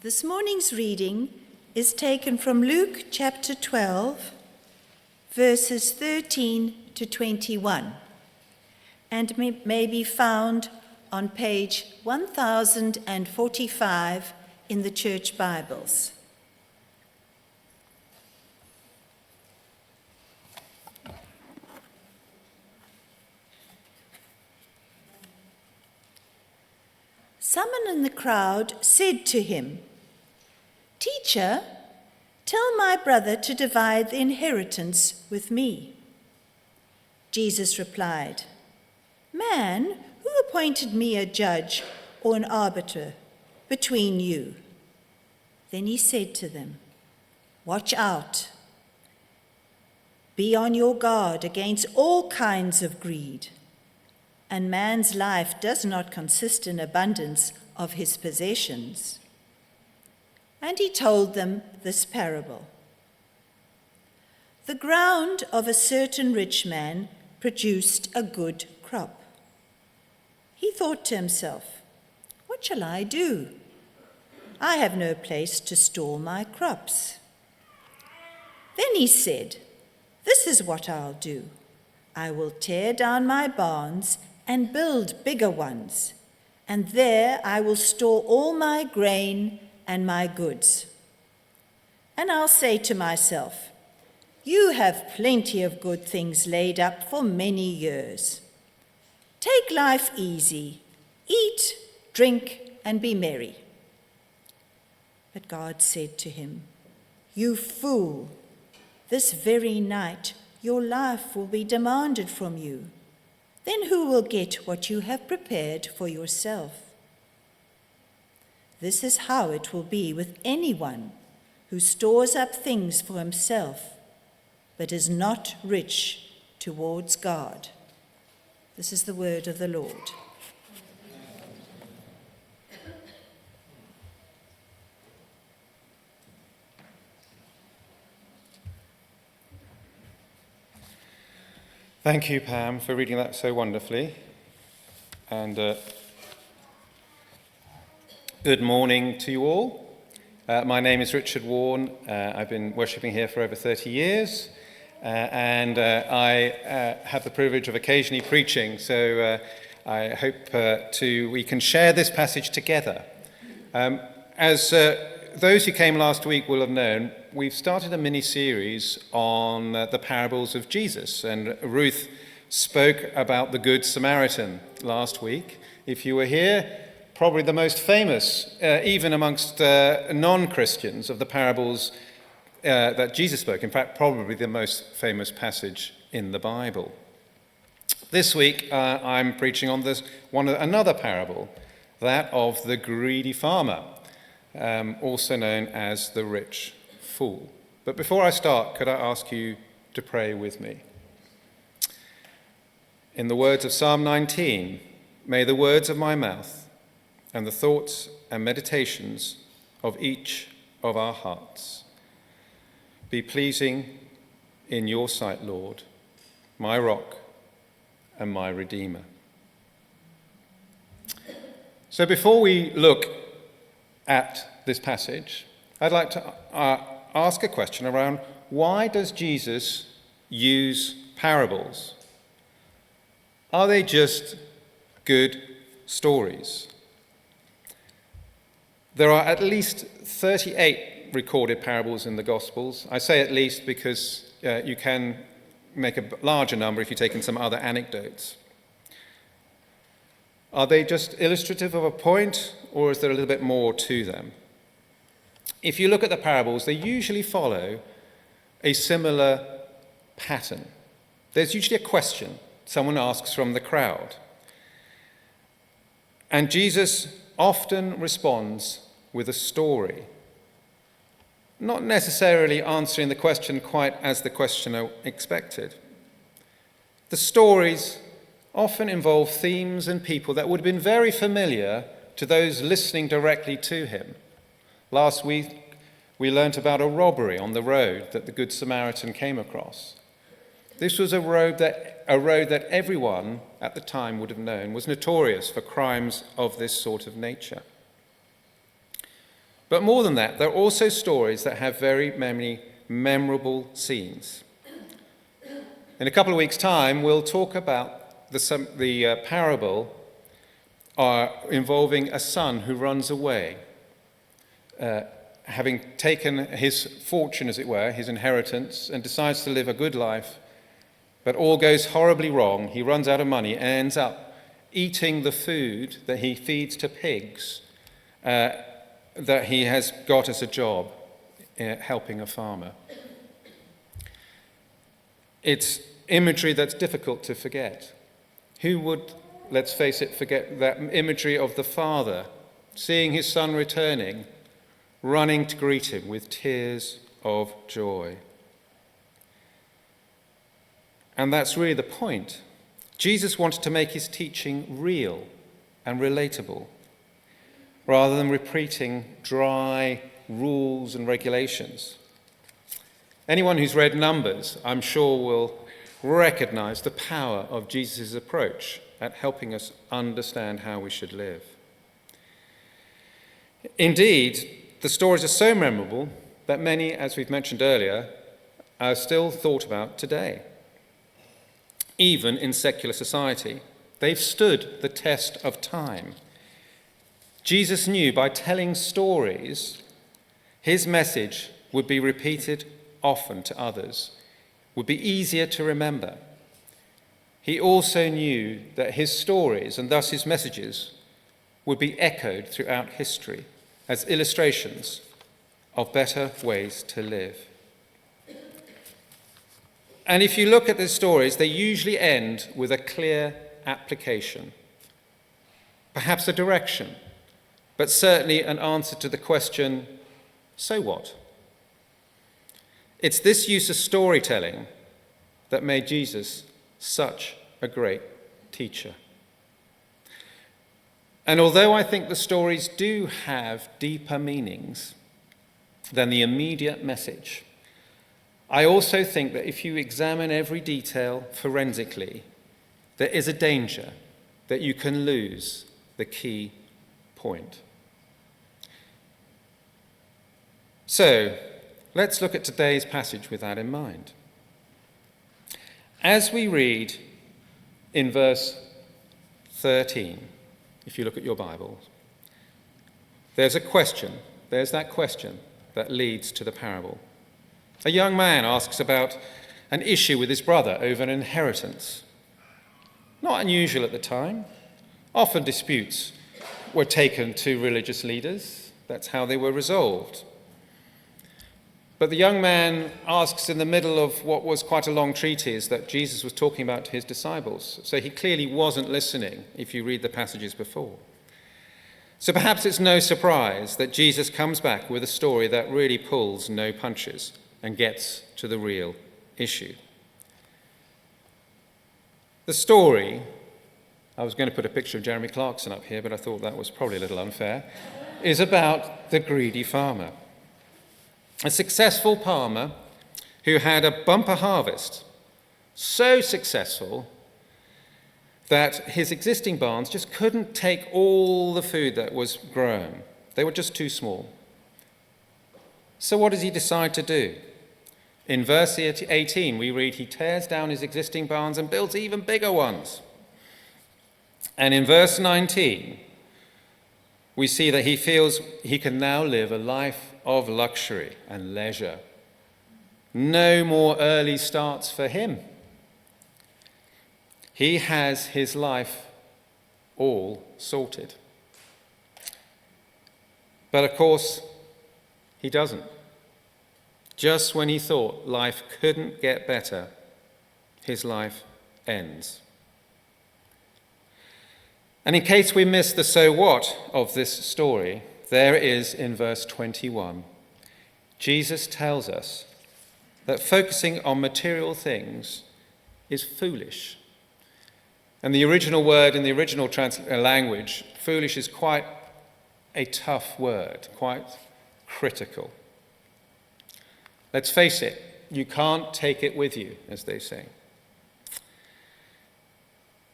This morning's reading is taken from Luke chapter 12, verses 13 to 21, and may be found on page 1045 in the Church Bibles. Someone in the crowd said to him, "Teacher, tell my brother to divide the inheritance with me." Jesus replied, "Man, who appointed me a judge or an arbiter between you?" Then he said to them, "Watch out. Be on your guard against all kinds of greed. And man's life does not consist in abundance of his possessions." And he told them this parable. The ground of a certain rich man produced a good crop. He thought to himself, "What shall I do? I have no place to store my crops." Then he said, "This is what I'll do. I will tear down my barns and build bigger ones, and there I will store all my grain and my goods. And I'll say to myself, 'You have plenty of good things laid up for many years. Take life easy, eat, drink, and be merry.' But God said to him, 'You fool, this very night your life will be demanded from you. Then who will get what you have prepared for yourself? This is how it will be with anyone who stores up things for himself, but is not rich towards God." This is the word of the Lord. Thank you, Pam, for reading that so wonderfully. And good morning to you all. My name is Richard Warne. I've been worshipping here for over 30 years, and I have the privilege of occasionally preaching, so I hope we can share this passage together. As those who came last week will have known, we've started a mini-series on the parables of Jesus, and Ruth spoke about the Good Samaritan last week. If you were here, probably the most famous, even amongst non-Christians, of the parables that Jesus spoke. In fact, probably the most famous passage in the Bible. This week, I'm preaching on another parable, that of the greedy farmer, also known as the rich fool. But before I start, could I ask you to pray with me? In the words of Psalm 19, may the words of my mouth and the thoughts and meditations of each of our hearts be pleasing in your sight, Lord, my rock and my redeemer. So before we look at this passage, I'd like to ask a question around, why does Jesus use parables? Are they just good stories? There are at least 38 recorded parables in the Gospels. I say at least because you can make a larger number if you take in some other anecdotes. Are they just illustrative of a point, or is there a little bit more to them? If you look at the parables, they usually follow a similar pattern. There's usually a question someone asks from the crowd. And Jesus often responds with a story, not necessarily answering the question quite as the questioner expected. The stories often involve themes and people that would have been very familiar to those listening directly to him. Last week, we learnt about a robbery on the road that the Good Samaritan came across. This was a road that everyone at the time would have known was notorious for crimes of this sort of nature. But more than that, they're also stories that have very many memorable scenes. In a couple of weeks' time, we'll talk about the parable involving a son who runs away, having taken his fortune, as it were, his inheritance, and decides to live a good life, but all goes horribly wrong. He runs out of money and ends up eating the food that he feeds to pigs that he has got as a job helping a farmer. It's imagery that's difficult to forget. Who would, let's face it, forget that imagery of the father seeing his son returning, running to greet him with tears of joy? And that's really the point. Jesus wanted to make his teaching real and relatable, rather than repeating dry rules and regulations. Anyone who's read Numbers, I'm sure, will recognize the power of Jesus' approach at helping us understand how we should live. Indeed, the stories are so memorable that many, as we've mentioned earlier, are still thought about today. Even in secular society, they've stood the test of time. Jesus knew by telling stories, his message would be repeated often to others, would be easier to remember. He also knew that his stories, and thus his messages, would be echoed throughout history as illustrations of better ways to live. And if you look at the stories, they usually end with a clear application, perhaps a direction, but certainly an answer to the question, so what? It's this use of storytelling that made Jesus such a great teacher. And although I think the stories do have deeper meanings than the immediate message, I also think that if you examine every detail forensically, there is a danger that you can lose the key point. So, let's look at today's passage with that in mind. As we read in verse 13, if you look at your Bibles, there's a question. There's that question that leads to the parable. A young man asks about an issue with his brother over an inheritance. Not unusual at the time. Often disputes were taken to religious leaders. That's how they were resolved. But the young man asks in the middle of what was quite a long treatise that Jesus was talking about to his disciples. So he clearly wasn't listening if you read the passages before. So perhaps it's no surprise that Jesus comes back with a story that really pulls no punches and gets to the real issue. The story, I was going to put a picture of Jeremy Clarkson up here, but I thought that was probably a little unfair, is about the greedy farmer. A successful farmer who had a bumper harvest, so successful that his existing barns just couldn't take all the food that was grown. They were just too small. So what does he decide to do? In verse 18, we read, he tears down his existing barns and builds even bigger ones. And in verse 19, we see that he feels he can now live a life of luxury and leisure. No more early starts for him. He has his life all sorted. But of course, he doesn't. Just when he thought life couldn't get better, his life ends. And in case we miss the so what of this story, there it is in verse 21. Jesus tells us that focusing on material things is foolish. And the original word in the original language, foolish, is quite a tough word, quite critical. Let's face it, you can't take it with you, as they say.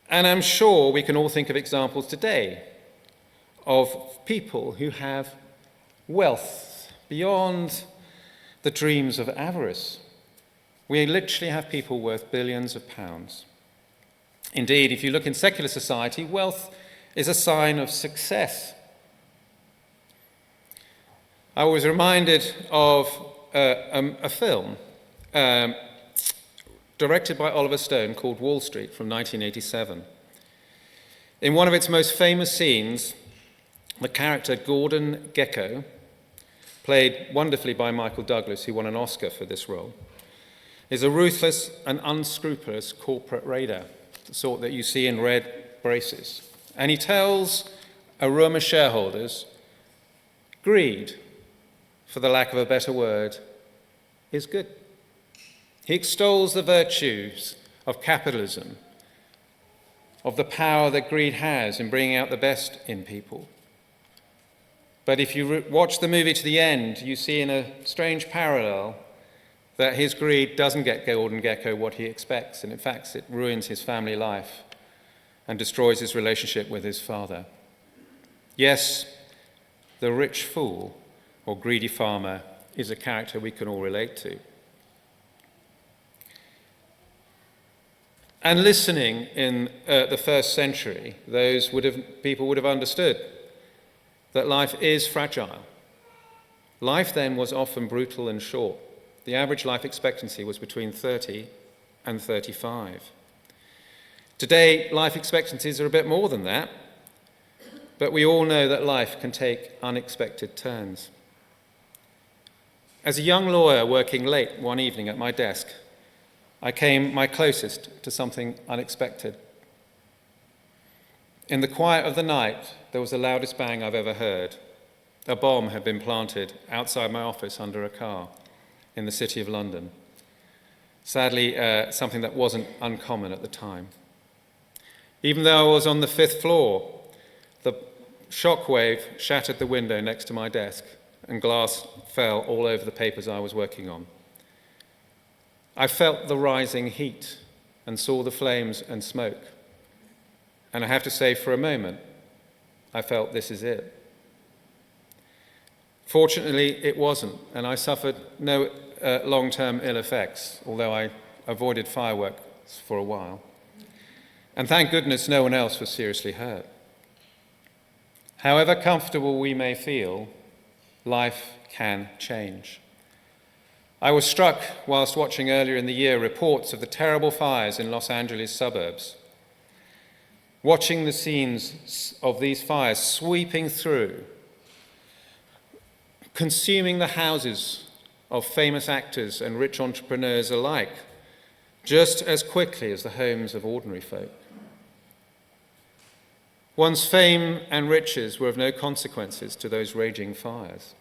And I'm sure we can all think of examples today of people who have wealth beyond the dreams of avarice. We literally have people worth billions of pounds. Indeed, if you look in secular society, wealth is a sign of success. I was reminded of a film directed by Oliver Stone called Wall Street from 1987. In one of its most famous scenes, the character Gordon Gekko, played wonderfully by Michael Douglas, who won an Oscar for this role, is a ruthless and unscrupulous corporate raider, the sort that you see in red braces. And he tells a room of shareholders, greed, for the lack of a better word, is good. He extols the virtues of capitalism, of the power that greed has in bringing out the best in people. But if you watch the movie to the end, you see in a strange parallel that his greed doesn't get Gordon Gekko what he expects, and in fact it ruins his family life and destroys his relationship with his father. Yes, the rich fool or greedy farmer is a character we can all relate to. And listening in the first century, people would have understood that life is fragile. Life then was often brutal and short. The average life expectancy was between 30 and 35. Today, life expectancies are a bit more than that, but we all know that life can take unexpected turns. As a young lawyer working late one evening at my desk, I came my closest to something unexpected. In the quiet of the night, there was the loudest bang I've ever heard. A bomb had been planted outside my office under a car in the city of London. Sadly, something that wasn't uncommon at the time. Even though I was on the 5th floor, the shockwave shattered the window next to my desk, and glass fell all over the papers I was working on. I felt the rising heat and saw the flames and smoke. And I have to say, for a moment, I felt this is it. Fortunately, it wasn't, and I suffered no long-term ill effects, although I avoided fireworks for a while. And thank goodness no one else was seriously hurt. However comfortable we may feel, life can change. I was struck whilst watching earlier in the year reports of the terrible fires in Los Angeles suburbs. Watching the scenes of these fires sweeping through, consuming the houses of famous actors and rich entrepreneurs alike, just as quickly as the homes of ordinary folk. One's fame and riches were of no consequences to those raging fires.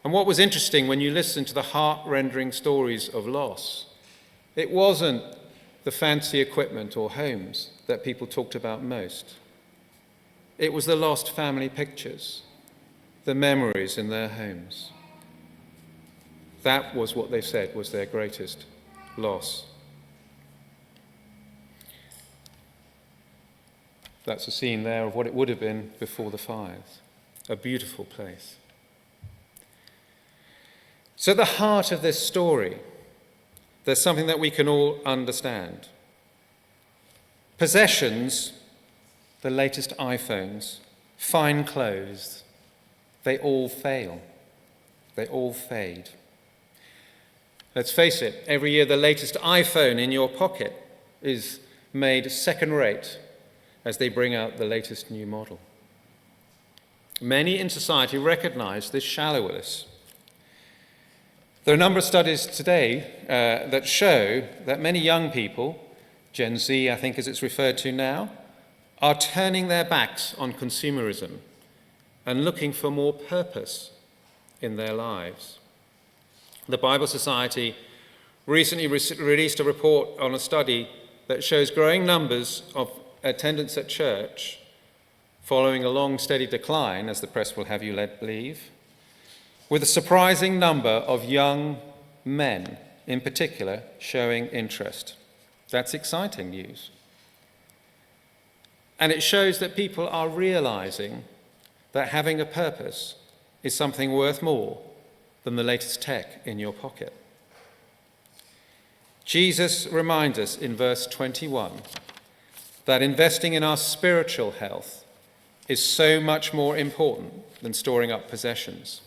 And what was interesting when you listened to the heart-rending stories of loss, it wasn't the fancy equipment or homes that people talked about most. It was the lost family pictures, the memories in their homes. That was what they said was their greatest loss. That's a scene there of what it would have been before the fires. A beautiful place. So at the heart of this story, there's something that we can all understand. Possessions, the latest iPhones, fine clothes, they all fail. They all fade. Let's face it, every year the latest iPhone in your pocket is made second-rate as they bring out the latest new model. Many in society recognize this shallowness. There are a number of studies today that show that many young people, Gen Z I think as it's referred to now, are turning their backs on consumerism and looking for more purpose in their lives. The Bible Society recently released a report on a study that shows growing numbers of attendance at church following a long, steady decline, as the press will have you believe, with a surprising number of young men, in particular, showing interest. That's exciting news. And it shows that people are realizing that having a purpose is something worth more than the latest tech in your pocket. Jesus reminds us in verse 21 that investing in our spiritual health is so much more important than storing up possessions.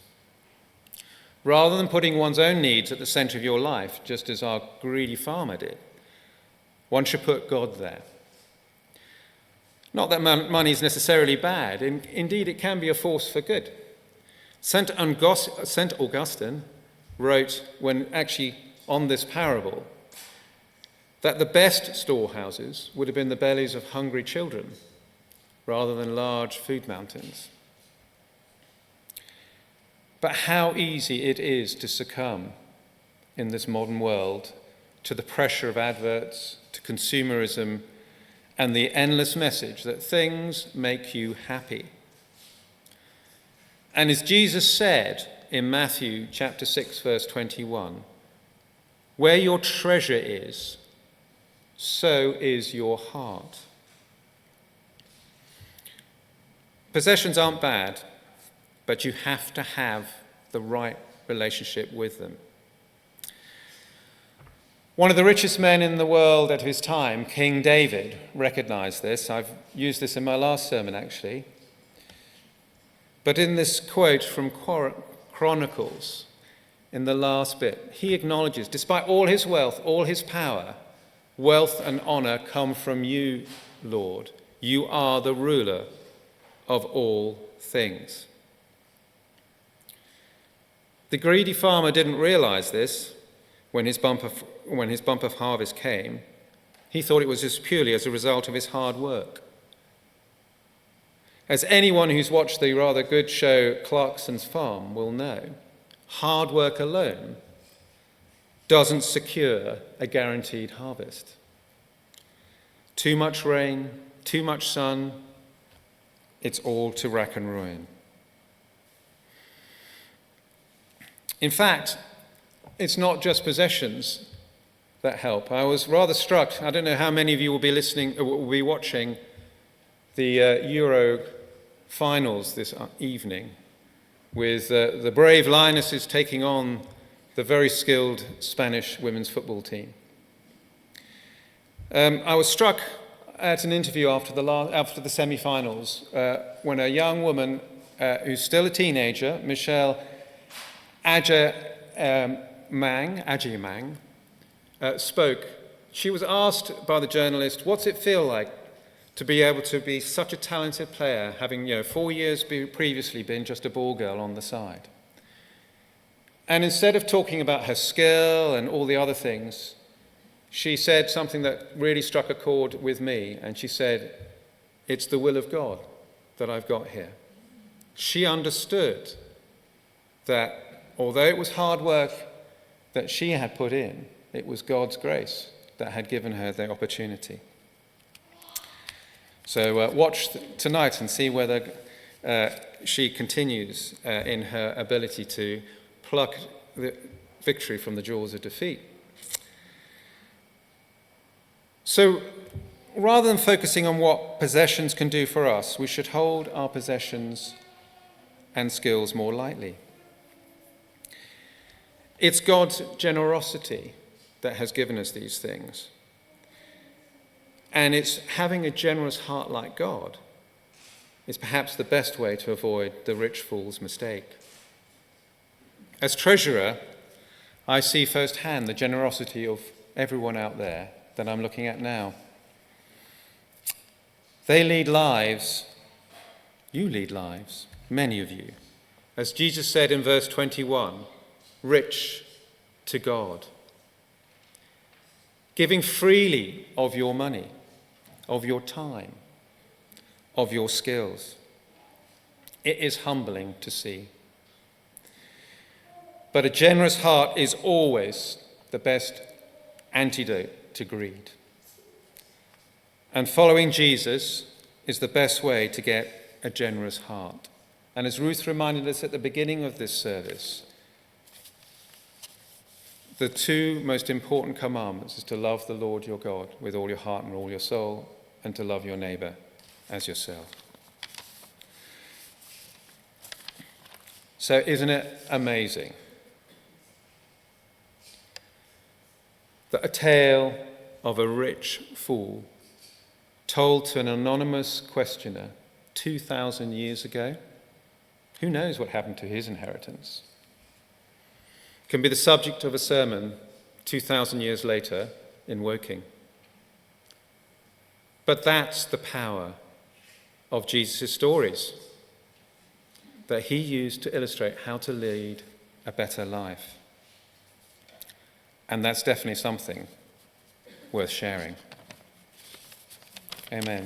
Rather than putting one's own needs at the center of your life, just as our greedy farmer did, one should put God there. Not that money is necessarily bad. Indeed, it can be a force for good. St. Augustine wrote, when actually on this parable, that the best storehouses would have been the bellies of hungry children rather than large food mountains. But how easy it is to succumb in this modern world to the pressure of adverts, to consumerism, and the endless message that things make you happy. And as Jesus said in Matthew chapter 6, verse 21, where your treasure is, so is your heart. Possessions aren't bad, but you have to have the right relationship with them. One of the richest men in the world at his time, King David, recognized this. I've used this in my last sermon, actually. But in this quote from Chronicles, in the last bit, he acknowledges, despite all his wealth, all his power, wealth and honor come from you, Lord. You are the ruler of all things. The greedy farmer didn't realize this when his bump of harvest came. He thought it was just purely as a result of his hard work. As anyone who's watched the rather good show Clarkson's Farm will know, hard work alone doesn't secure a guaranteed harvest. Too much rain, too much sun, it's all to rack and ruin. In fact, it's not just possessions that help. I was rather struck. I don't know how many of you will be watching the Euro finals this evening, with the brave Lionesses taking on the very skilled Spanish women's football team. I was struck at an interview after the semi-finals when a young woman who's still a teenager, Michelle Agyemang, spoke. She was asked by the journalist, what's it feel like to be able to be such a talented player, having 4 years previously been just a ball girl on the side? And instead of talking about her skill and all the other things, she said something that really struck a chord with me, and she said, it's the will of God that I've got here. She understood that although it was hard work that she had put in, it was God's grace that had given her the opportunity. So watch tonight and see whether she continues in her ability to pluck the victory from the jaws of defeat. So rather than focusing on what possessions can do for us, we should hold our possessions and skills more lightly. It's God's generosity that has given us these things. And it's having a generous heart like God is perhaps the best way to avoid the rich fool's mistake. As treasurer, I see firsthand the generosity of everyone out there that I'm looking at now. They lead lives, you lead lives, many of you, as Jesus said in verse 21, rich to God, giving freely of your money, of your time, of your skills. It is humbling to see. But a generous heart is always the best antidote to greed. And following Jesus is the best way to get a generous heart. And as Ruth reminded us at the beginning of this service, the two most important commandments is to love the Lord your God with all your heart and all your soul, and to love your neighbor as yourself. So isn't it amazing that a tale of a rich fool told to an anonymous questioner 2,000 years ago, who knows what happened to his inheritance, can be the subject of a sermon 2,000 years later in Woking? But that's the power of Jesus' stories that he used to illustrate how to lead a better life. And that's definitely something worth sharing. Amen.